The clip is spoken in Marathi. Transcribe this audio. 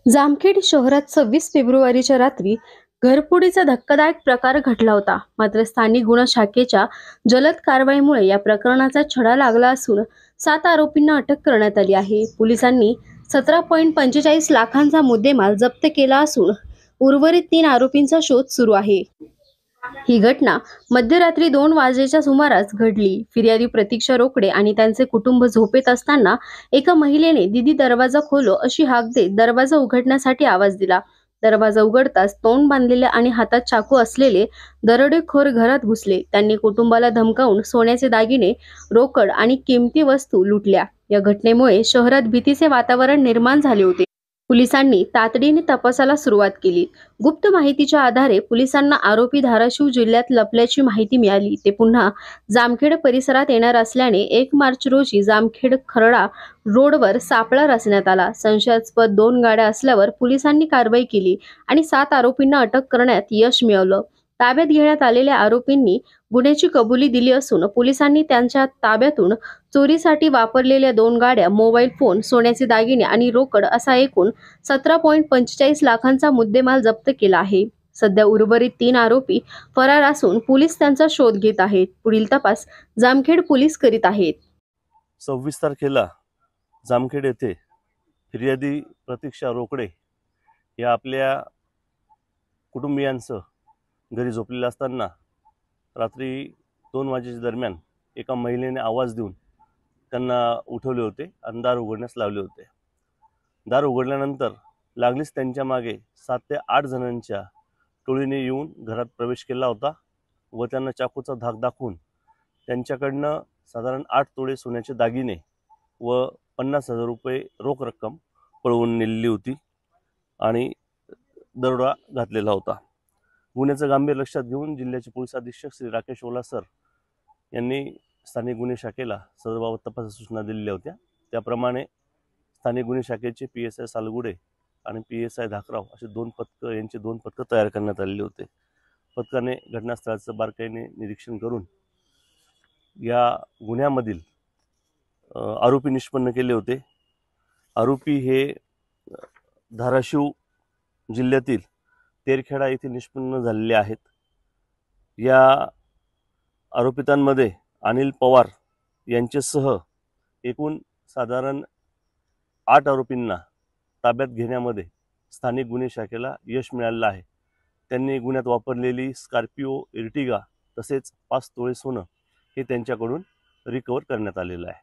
जामखेड शहरात 26 फेब्रुवारीच्या रात्री घरफोडीचा धक्कादायक प्रकार घडला होता. मात्र स्थानिक गुन्हा शाखेच्या जलद कारवाईमुळे या प्रकरणाचा छडा लागला असून 7 आरोपींना अटक करण्यात आली आहे. पोलिसांनी 17.45 लाखांचा मुद्देमाल जप्त केला असून उर्वरित 3 आरोपींचा शोध सुरू आहे. ही घटना मध्यरात्री 2 वाजेच्या सुमारास घडली. फिर्यादी प्रतीक्षा रोकडे आणि त्यांचे कुटुंब झोपेत असताना एका महिलेने "दीदी दरवाजा खोलो" अशी हाक देत दरवाजा उघडण्यासाठी आवाज दिला. दरवाजा उघडताच तोंड बांधलेले आणि हातात चाकू असलेले दरोडेखोर घरात घुसले. त्यांनी कुटुंबाला धमकावून सोन्याचे दागिने, रोकड आणि किमती वस्तू लुटल्या. या घटनेमुळे शहरात भीतीचे वातावरण निर्माण झाले होते. पोलिसांनी तातडीने तपासाला सुरुवात केली. गुप्त माहितीच्या आधारे पोलिसांना आरोपी धाराशिव जिल्ह्यात लपल्याची माहिती मिळाली. ते पुन्हा जामखेड परिसरात येणार असल्याने 1 मार्च रोजी जामखेड खर्डा रोडवर सापळा रचण्यात आला. संशयास्पद 2 गाड्या असल्यावर पोलिसांनी कारवाई केली आणि 7 आरोपींना अटक करण्यात यश मिळवलं. ताब्यात घेण्यात आलेल्या आरोपींनी गुन्ह्याची कबुली दिली असून पोलिसांनी त्यांच्या ताब्यातून चोरीसाठी वापरलेल्या 2 गाड्या, मोबाईल फोन, सोन्याचे दागिने आणि रोकड असा एकूण 17.45 लाखांचा मुद्देमाल जप्त केला आहे. सध्या उर्वरित 3 आरोपी फरार असून पोलीस त्यांचा शोध घेत आहेत. पुढील तपास जामखेड पोलीस करीत आहेत. 26 तारखेला जामखेड येथे फिर्यादी प्रतीक्षा रोकडे या आपल्या कुटुंबियांसह घरी झोपलेले असताना रात्री 2 वाजेच्या दरम्यान एका महिलेने आवाज देऊन त्यांना उठवले होते आणि दार उघडण्यास लावले होते. दार उघडल्यानंतर लागलीच त्यांच्या मागे 7 ते 8 जणांच्या टोळीने येऊन घरात प्रवेश केला होता व त्यांना चाकूचा धाक दाखवून त्यांच्याकडनं साधारण 8 तोळे सोन्याचे दागिने व 50,000 रुपये रोख रक्कम पळवून नेलेली होती आणि दरोडा घातलेला होता. गुन्ह्याचं गांभीर्य लक्षात घेऊन जिल्ह्याचे पोलीस अधीक्षक श्री राकेश ओलासर यांनी स्थानिक गुन्हे शाखेला सदरबाबत तपासाच्या सूचना दिलेल्या होत्या. त्याप्रमाणे स्थानिक गुन्हे शाखेचे PSI सालगुडे आणि PSI धाकराव असे 2 पथकं तयार करण्यात आलेले होते. पथकाने घटनास्थळाचं बारकाईने निरीक्षण करून या गुन्ह्यामधील आरोपी निष्पन्न केले होते. आरोपी हे धाराशिव जिल्ह्यातील तेरखेडा येथे निष्पन्न झालेले आहेत. या आरोपितांमध्ये अनिल पवार यांच्यासह एकूण साधारण 8 आरोपींना ताब्यात घेण्यामध्ये स्थानिक गुन्हे शाखेला यश मिळालेलं आहे. त्यांनी गुन्ह्यात वापरलेली स्कॉर्पिओ इर्टिगा तसेच 5 तोळे सोनं हे त्यांच्याकडून रिकवर करण्यात आलेलं आहे.